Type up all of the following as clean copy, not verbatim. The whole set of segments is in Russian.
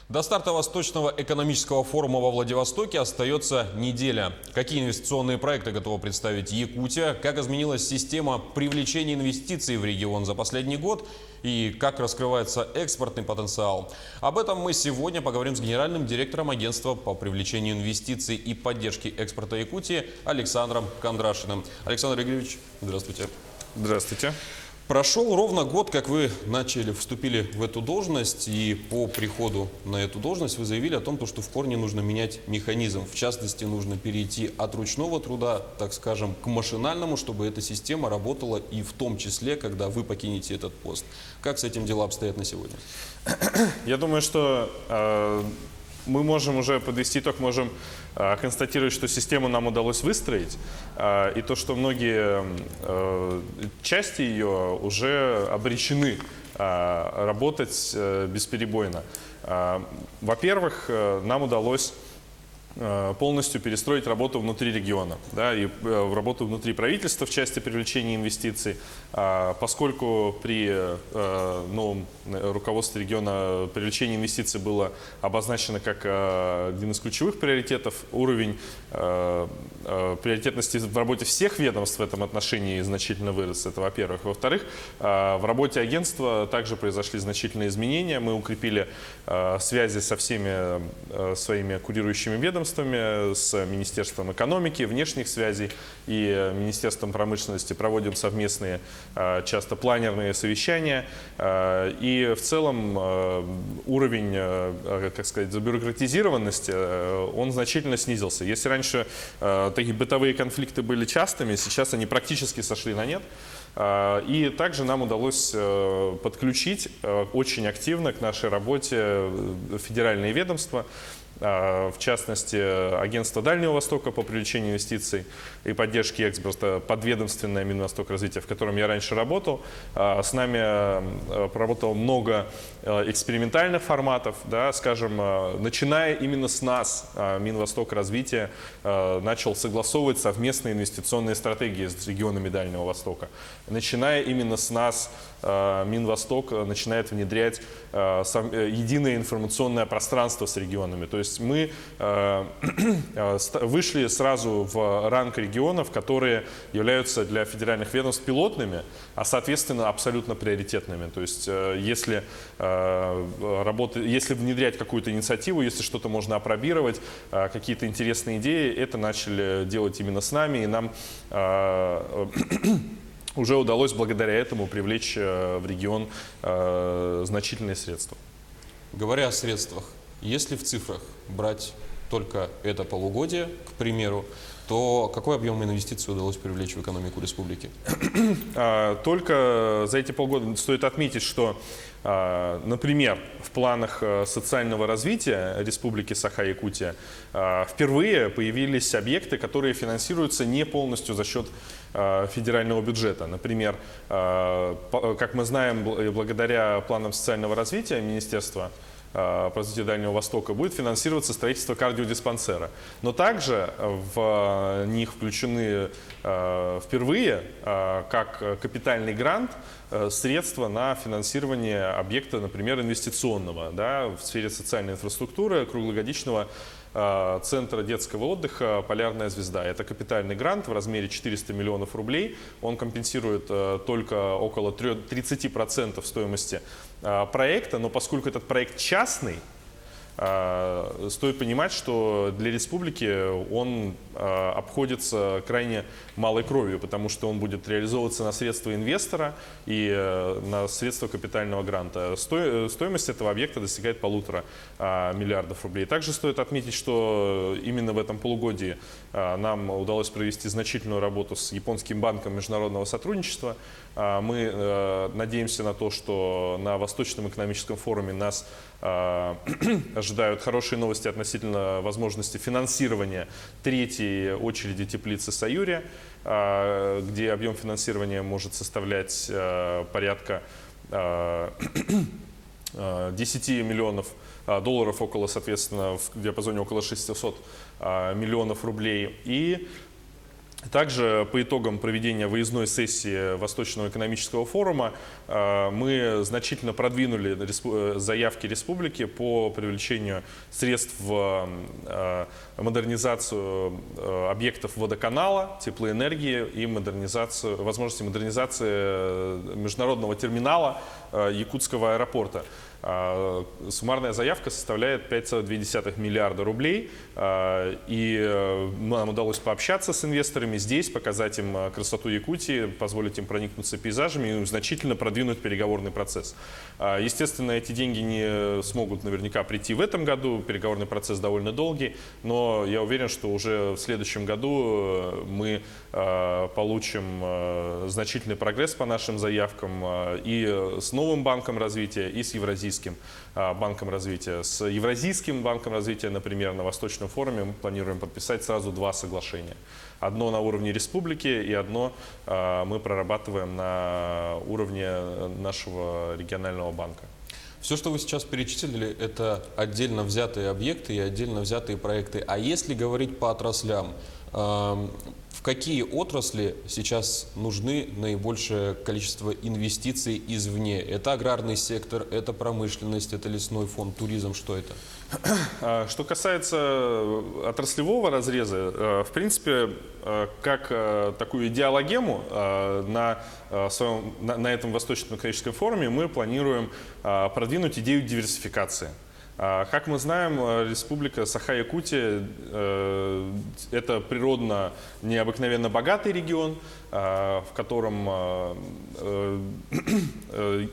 До старта Восточного экономического форума во Владивостоке остается неделя. Какие инвестиционные проекты готова представить Якутия? Как изменилась система привлечения инвестиций в регион за последний год? И как раскрывается экспортный потенциал? Об этом мы сегодня поговорим с генеральным директором агентства по привлечению инвестиций и поддержке экспорта Якутии Александром Кондрашиным. Александр Игоревич, здравствуйте. Здравствуйте. Прошел ровно год, как вы вступили в эту должность, и по приходу на эту должность вы заявили о том, что в корне нужно менять механизм. В частности, нужно перейти от ручного труда, так скажем, к машинальному, чтобы эта система работала и в том числе, когда вы покинете этот пост. Как с этим дела обстоят на сегодня? Я думаю, что мы можем уже подвести итог, можем констатировать, что систему нам удалось выстроить, и то, что многие части ее уже обречены работать бесперебойно. Во-первых, нам удалось полностью перестроить работу внутри региона, да, и работу внутри правительства в части привлечения инвестиций, поскольку при новом руководстве региона привлечение инвестиций было обозначено как один из ключевых приоритетов. Уровень приоритетности в работе всех ведомств в этом отношении значительно вырос, это во-первых. Во-вторых, в работе агентства также произошли значительные изменения. Мы укрепили связи со всеми своими курирующими ведомствами, с Министерством экономики, внешних связей и Министерством промышленности. Проводим совместные, часто планерные совещания. И в целом уровень, как сказать, забюрократизированности, он значительно снизился. Если раньше такие бытовые конфликты были частыми, сейчас они практически сошли на нет. И также нам удалось подключить очень активно к нашей работе федеральные ведомства, в частности, агентство Дальнего Востока по привлечению инвестиций и поддержке экспорта, подведомственное Минвосток развития, в котором я раньше работал. С нами проработало много экспериментальных форматов, да, скажем, начиная именно с нас, Минвосток развития начал согласовывать совместные инвестиционные стратегии с регионами Дальнего Востока. Начиная именно с нас, Минвосток начинает внедрять единое информационное пространство с регионами. То есть мы вышли сразу в ранг регионов, которые являются для федеральных ведомств пилотными, а соответственно абсолютно приоритетными. То есть если внедрять какую-то инициативу, если что-то можно опробировать, какие-то интересные идеи, это начали делать именно с нами, и нам уже удалось благодаря этому привлечь в регион значительные средства. Говоря о средствах, если в цифрах брать только это полугодие, к примеру, то какой объем инвестиций удалось привлечь в экономику республики? Только за эти полгода стоит отметить, что, например, в планах социального развития Республики Саха-Якутия впервые появились объекты, которые финансируются не полностью за счет федерального бюджета. Например, как мы знаем, благодаря планам социального развития Министерства по развитию Дальнего Востока будет финансироваться строительство кардиодиспансера. Но также в них включены впервые, как капитальный грант, средства на финансирование объекта, например, инвестиционного, да, в сфере социальной инфраструктуры, круглогодичного центра детского отдыха «Полярная звезда». Это капитальный грант в размере 400 миллионов рублей. Он компенсирует только около 30% стоимости проекта, но поскольку этот проект частный, стоит понимать, что для республики он обходится крайне малой кровью, потому что он будет реализовываться на средства инвестора и на средства капитального гранта. Стоимость этого объекта достигает 1,5 миллиарда рублей. Также стоит отметить, что именно в этом полугодии нам удалось провести значительную работу с Японским банком международного сотрудничества. Мы надеемся на то, что на Восточном экономическом форуме нас ожидают хорошие новости относительно возможности финансирования третьей очереди теплицы «Саюрия», где объем финансирования может составлять порядка 10 миллионов долларов, соответственно, в диапазоне около 600 миллионов рублей. И Также по итогам проведения выездной сессии Восточного экономического форума мы значительно продвинули заявки республики по привлечению средств в модернизацию объектов водоканала, теплоэнергии и возможности модернизации международного терминала Якутского аэропорта. Суммарная заявка составляет 5,2 миллиарда рублей, и нам удалось пообщаться с инвесторами здесь, показать им красоту Якутии, позволить им проникнуться пейзажами и значительно продвинуть переговорный процесс. Естественно, эти деньги не смогут наверняка прийти в этом году, переговорный процесс довольно долгий, но я уверен, что уже в следующем году мы получим значительный прогресс по нашим заявкам и с новым банком развития, и с Евразийским банком развития. С Евразийским банком развития, например, на Восточном форуме мы планируем подписать сразу 2 соглашения. Одно на уровне республики и одно мы прорабатываем на уровне нашего регионального банка. Все, что вы сейчас перечислили, это отдельно взятые объекты и отдельно взятые проекты. А если говорить по отраслям, в какие отрасли сейчас нужны наибольшее количество инвестиций извне? Это аграрный сектор, это промышленность, это лесной фонд, туризм, что это? Что касается отраслевого разреза, в принципе, как такую идеологему на этом Восточном экономическом форуме мы планируем продвинуть идею диверсификации. Как мы знаем, республика Саха-Якутия – это природно необыкновенно богатый регион, в котором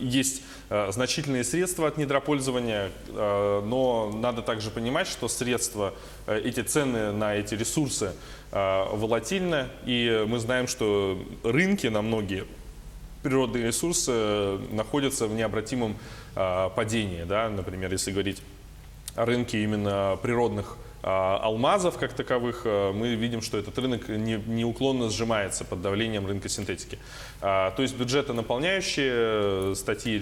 есть значительные средства от недропользования, но надо также понимать, что средства, эти цены на эти ресурсы волатильны, и мы знаем, что рынки на многие природные ресурсы находятся в необратимом падении. Да? Например, если говорить о рынке именно природных алмазов как таковых, мы видим, что этот рынок неуклонно сжимается под давлением рынка синтетики. То есть бюджетонаполняющие статьи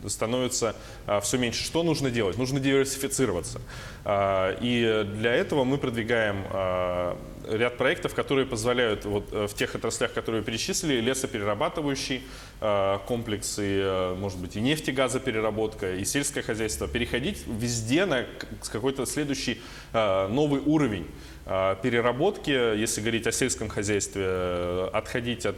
становятся все меньше. Что нужно делать? Нужно диверсифицироваться. И для этого мы продвигаем ряд проектов, которые позволяют в тех отраслях, которые перечислили, лесоперерабатывающий комплекс, и, может быть, и нефтегазопереработка, и сельское хозяйство, переходить везде на какой-то следующий новый уровень переработки, если говорить о сельском хозяйстве, отходить от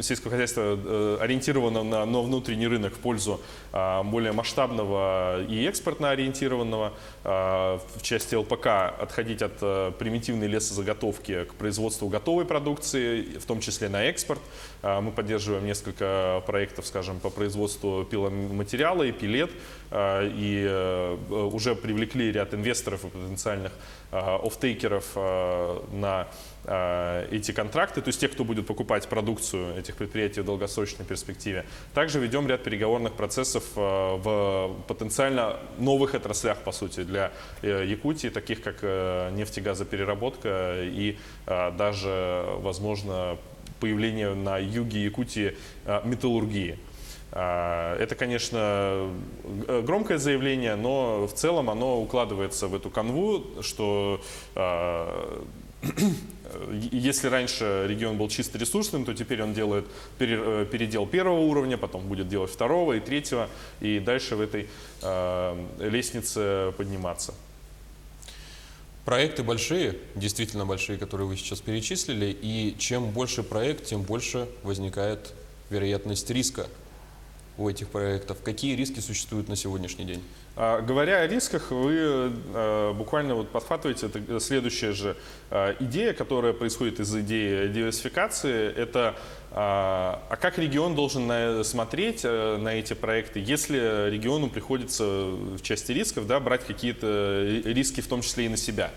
сельского хозяйства, ориентированного на внутренний рынок в пользу более масштабного и экспортно ориентированного. В части ЛПК отходить от примитивной лесозаготовки к производству готовой продукции, в том числе на экспорт. Мы поддерживаем несколько проектов, скажем, по производству пиломатериала и пилет, и уже привлекли ряд инвесторов и потенциальных оффтейкеров на эти контракты, то есть тех, кто будет покупать продукцию этих предприятий в долгосрочной перспективе. Также ведем ряд переговорных процессов в потенциально новых отраслях, по сути, для Якутии, таких как нефтегазопереработка и даже, возможно, появление на юге Якутии металлургии. Это, конечно, громкое заявление, но в целом оно укладывается в эту канву, что если раньше регион был чисто ресурсным, то теперь он делает передел первого уровня, потом будет делать второго и третьего, и дальше в этой лестнице подниматься. Проекты большие, действительно большие, которые вы сейчас перечислили, и чем больше проект, тем больше возникает вероятность риска у этих проектов. Какие риски существуют на сегодняшний день? Говоря о рисках, вы буквально подхватываете следующая же идея, которая происходит из идеи диверсификации. Это как регион должен смотреть на эти проекты, если региону приходится в части рисков брать какие-то риски, в том числе и на себя.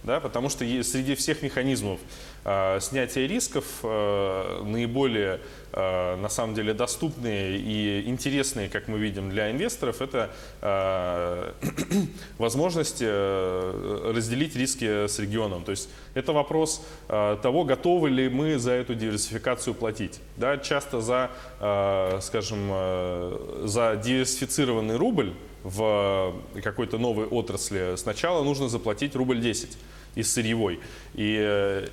Да, потому что среди всех механизмов снятия рисков наиболее, на самом деле, доступные и интересные, как мы видим, для инвесторов, это возможность разделить риски с регионом. То есть это вопрос того, готовы ли мы за эту диверсификацию платить. Да, часто скажем, за диверсифицированный рубль в какой-то новой отрасли сначала нужно заплатить рубль 10. и сырьевой. И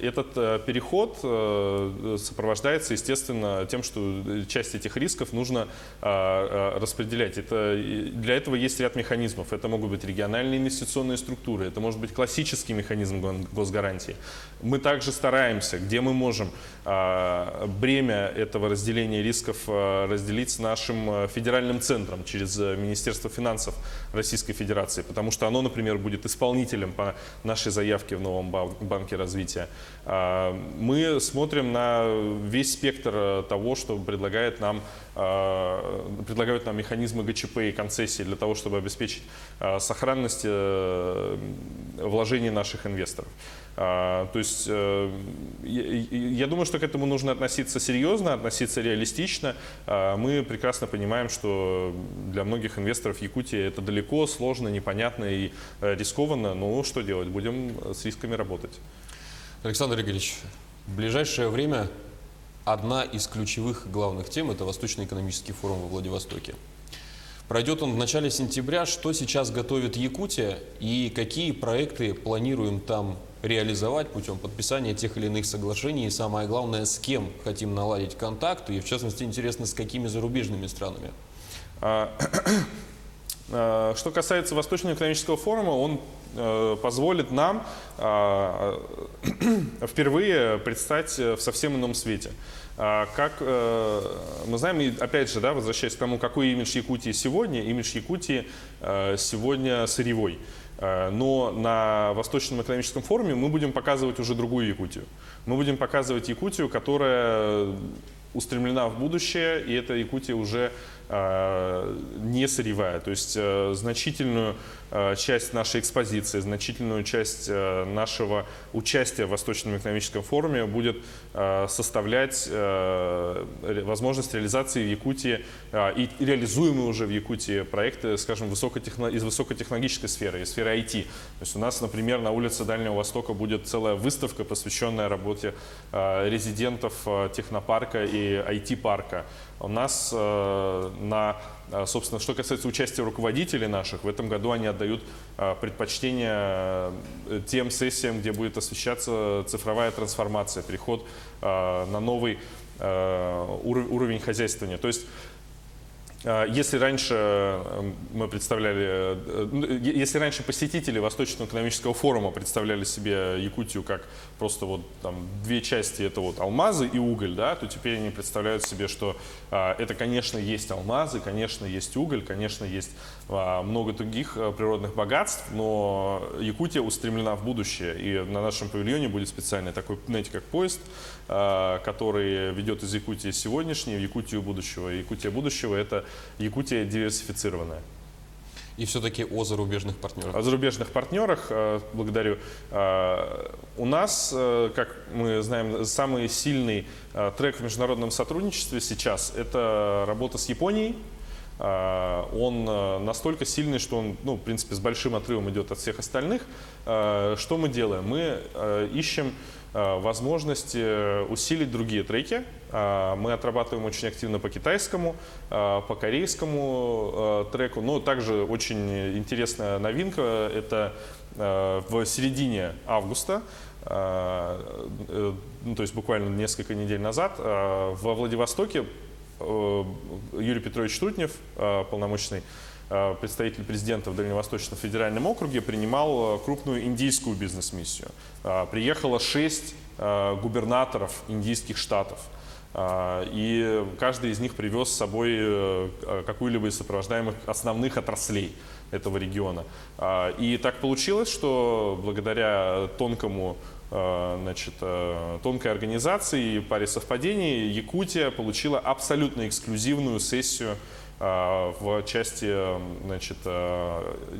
этот переход сопровождается, естественно, тем, что часть этих рисков нужно распределять. Для этого есть ряд механизмов. Это могут быть региональные инвестиционные структуры, это может быть классический механизм госгарантии. Мы также стараемся, где мы можем, бремя этого разделения рисков разделить с нашим федеральным центром через Министерство финансов Российской Федерации, потому что оно, например, будет исполнителем по нашей заявке в новом банке развития. Мы смотрим на весь спектр того, что предлагают нам механизмы ГЧП и концессии для того, чтобы обеспечить сохранность вложений наших инвесторов. То есть я думаю, что к этому нужно относиться серьезно, относиться реалистично. Мы прекрасно понимаем, что для многих инвесторов Якутия это далеко, сложно, непонятно и рискованно. Но что делать? Будем с рисками работать. Александр Игоревич, в ближайшее время одна из ключевых главных тем – это Восточный экономический форум во Владивостоке. Пройдет он в начале сентября. Что сейчас готовит Якутия и какие проекты планируем там реализовать путем подписания тех или иных соглашений? И самое главное, с кем хотим наладить контакты? И в частности, интересно, с какими зарубежными странами? Что касается Восточного экономического форума, он позволит нам впервые предстать в совсем ином свете. Как мы знаем, и опять же, возвращаясь к тому, какой имидж Якутии сегодня, имидж Якутии сегодня сырьевой. Но на Восточном экономическом форуме мы будем показывать уже другую Якутию. Мы будем показывать Якутию, которая устремлена в будущее, и эта Якутия уже не сырьевая. То есть значительную часть нашей экспозиции, значительную часть нашего участия в Восточном экономическом форуме будет составлять возможность реализации в Якутии и реализуемые уже в Якутии проекты, скажем, из высокотехнологической сферы, из сферы IT. То есть у нас, например, на улице Дальнего Востока будет целая выставка, посвященная работе резидентов технопарка и IT-парка. У нас, собственно, что касается участия руководителей наших, в этом году они отдают предпочтение тем сессиям, где будет освещаться цифровая трансформация, переход на новый уровень хозяйствования. То есть, если раньше мы представляли, если раньше посетители Восточного экономического форума представляли себе Якутию как просто вот там две части, это вот алмазы и уголь, то теперь они представляют себе, что это, конечно, есть алмазы, конечно, есть уголь, конечно, есть много других природных богатств, но Якутия устремлена в будущее, и на нашем павильоне будет специальный такой, знаете, как поезд, который ведет из Якутии сегодняшней в Якутию будущего. Якутия будущего – это Якутия диверсифицированная. И все-таки о зарубежных партнерах. О зарубежных партнерах, благодарю. У нас, как мы знаем, самый сильный трек в международном сотрудничестве сейчас – это работа с Японией. Он настолько сильный, что он, в принципе, с большим отрывом идет от всех остальных. Что мы делаем? Мы ищем возможность усилить другие треки. Мы отрабатываем очень активно по китайскому, по корейскому треку. Но также очень интересная новинка – это в середине августа, то есть буквально несколько недель назад, во Владивостоке Юрий Петрович Трутнев, полномочный представитель президента в Дальневосточном федеральном округе, принимал крупную индийскую бизнес-миссию. Приехало 6 губернаторов индийских штатов. И каждый из них привез с собой какую-либо из сопровождаемых основных отраслей этого региона. И так получилось, что благодаря тонкой организации и паре совпадений Якутия получила абсолютно эксклюзивную сессию в части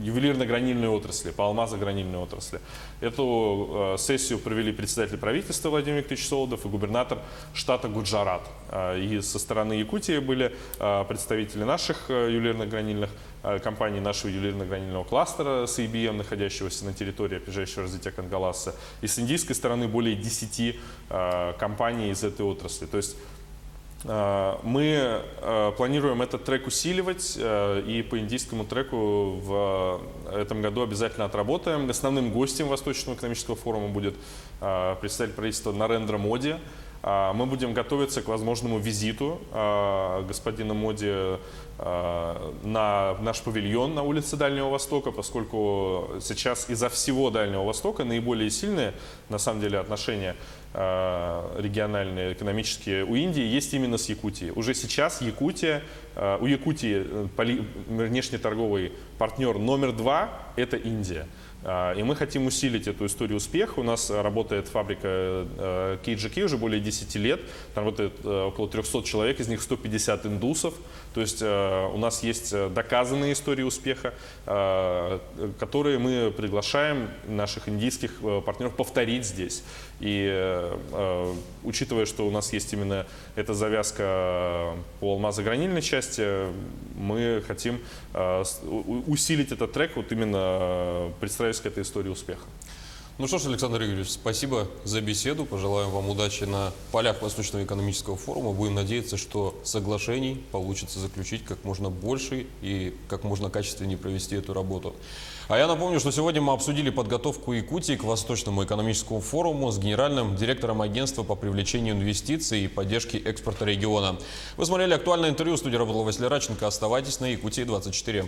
ювелирно-гранильной отрасли, по алмазо-гранильной отрасли. Эту сессию провели председатель правительства Владимир Викторович Солодов и губернатор штата Гуджарат. И со стороны Якутии были представители наших ювелирно-гранильных компаний, нашего ювелирно-гранильного кластера с IBM, находящегося на территории опережающего развития Кангаласа. И с индийской стороны более 10 компаний из этой отрасли. То есть Мы планируем этот трек усиливать, и по индийскому треку в этом году обязательно отработаем. Основным гостем Восточного экономического форума будет представитель правительства Нарендра Моди. Мы будем готовиться к возможному визиту господина Моди на наш павильон на улице Дальнего Востока, поскольку сейчас изо всего Дальнего Востока наиболее сильные, на самом деле, отношения региональные, экономические у Индии есть именно с Якутией. Уже сейчас у Якутии внешнеторговый партнер номер 2 – это Индия. И мы хотим усилить эту историю успеха. У нас работает фабрика KGK уже более 10 лет. Там работает около 300 человек, из них 150 индусов. То есть у нас есть доказанные истории успеха, которые мы приглашаем наших индийских партнеров повторить здесь. И учитывая, что у нас есть именно эта завязка по алмазогранильной части, мы хотим усилить этот трек, вот именно представить к этой истории успеха. Ну что ж, Александр Игоревич, спасибо за беседу. Пожелаем вам удачи на полях Восточного экономического форума. Будем надеяться, что соглашений получится заключить как можно больше и как можно качественнее провести эту работу. А я напомню, что сегодня мы обсудили подготовку Якутии к Восточному экономическому форуму с генеральным директором агентства по привлечению инвестиций и поддержке экспорта региона. Вы смотрели актуальное интервью. В студии работал Василий Радченко. Оставайтесь на Якутии 24.